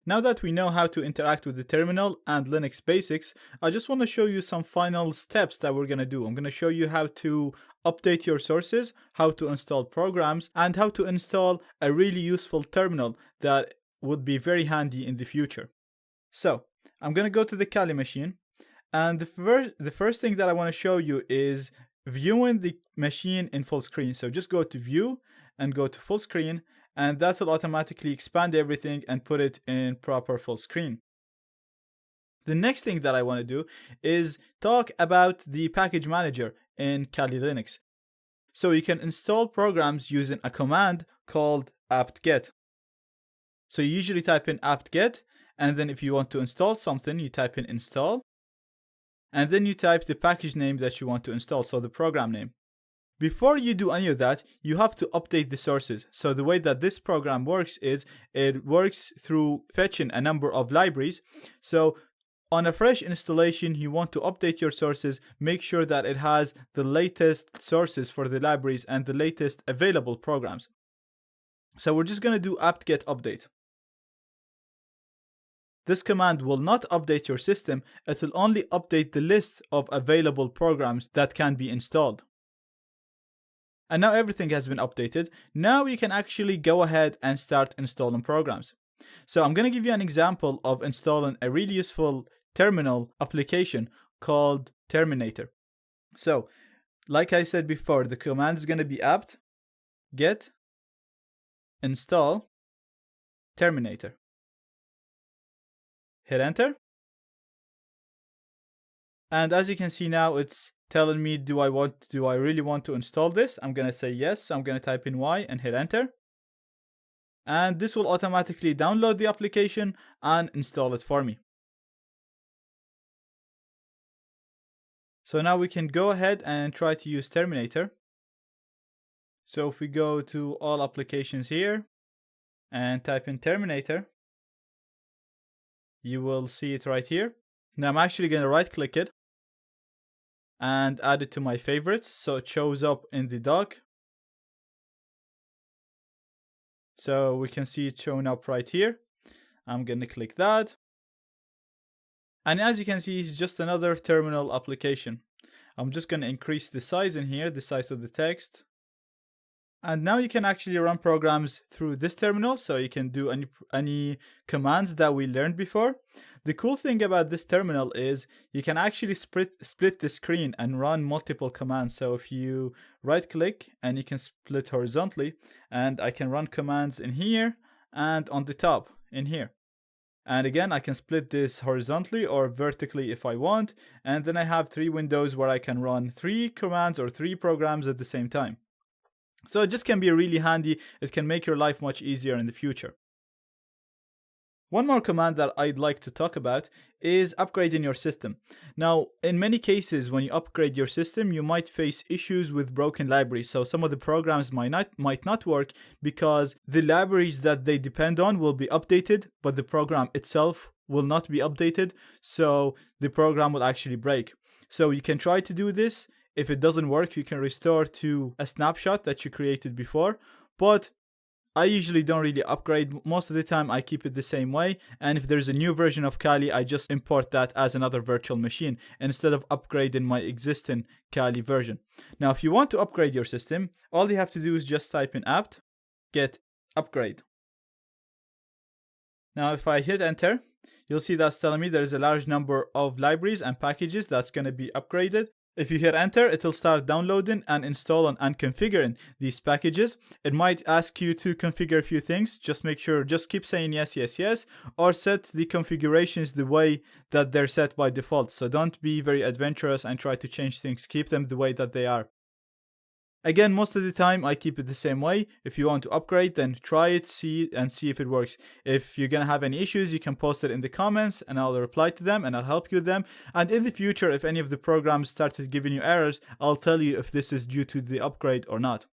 Now that we know how to interact with the terminal and Linux basics, I just want to show you some final steps that we're going to do. I'm going to show you how to update your sources, how to install programs, and how to install a really useful terminal that would be very handy in the future. So I'm going to go to the Kali machine, and the first thing that I want to show you is viewing the machine in full screen. So just go to View and go to Full Screen, and that will automatically expand everything and put it in proper full screen. The next thing that I want to do is talk about the package manager in Kali Linux. So you can install programs using a command called apt-get. So you usually type in apt-get, and then if you want to install something, you type in install, and then you type the package name that you want to install, so the program name. Before you do any of that, you have to update the sources. So the way that this program works is it works through fetching a number of libraries. So on a fresh installation, you want to update your sources, make sure that it has the latest sources for the libraries and the latest available programs. So we're just going to do apt-get update. This command will not update your system, it will only update the list of available programs that can be installed. And now everything has been updated. Now you can actually go ahead and start installing programs. So I'm going to give you an example of installing a really useful terminal application called Terminator. So like I said before, the command is going to be apt-get install Terminator. Hit enter. And as you can see now, it's telling me, do I really want to install this? I'm going to say yes. I'm going to type in Y and hit enter. And this will automatically download the application and install it for me. So now we can go ahead and try to use Terminator. So if we go to all applications here and type in Terminator, you will see it right here. Now I'm actually going to right click it and add it to my favorites, so it shows up in the dock. So we can see it showing up right here. I'm going to click that. And as you can see, it's just another terminal application. I'm just going to increase the size in here, the size of the text. And now you can actually run programs through this terminal, so you can do any commands that we learned before. The cool thing about this terminal is you can actually split the screen and run multiple commands. So if you right click and you can split horizontally, and I can run commands in here and on the top in here. And again, I can split this horizontally or vertically if I want. And then I have 3 windows where I can run 3 commands or 3 programs at the same time. So it just can be really handy. It can make your life much easier in the future. One more command that I'd like to talk about is upgrading your system. Now, in many cases, when you upgrade your system, you might face issues with broken libraries. So some of the programs might not work because the libraries that they depend on will be updated, but the program itself will not be updated. So the program will actually break. So you can try to do this. If it doesn't work, you can restore to a snapshot that you created before. But I usually don't really upgrade. Most of the time I keep it the same way, and if there's a new version of Kali, I just import that as another virtual machine instead of upgrading my existing Kali version. Now if you want to upgrade your system, all you have to do is just type in apt-get upgrade. Now if I hit enter, you'll see that's telling me there's a large number of libraries and packages that's going to be upgraded. If you hit enter, it'll start downloading and installing and configuring these packages. It might ask you to configure a few things. Just make sure, just keep saying yes, yes, yes, or set the configurations the way that they're set by default. So don't be very adventurous and try to change things. Keep them the way that they are. Again, most of the time I keep it the same way. If you want to upgrade, then try it, see if it works. If you're gonna have any issues, you can post it in the comments and I'll reply to them and I'll help you with them. And in the future, if any of the programs started giving you errors, I'll tell you if this is due to the upgrade or not.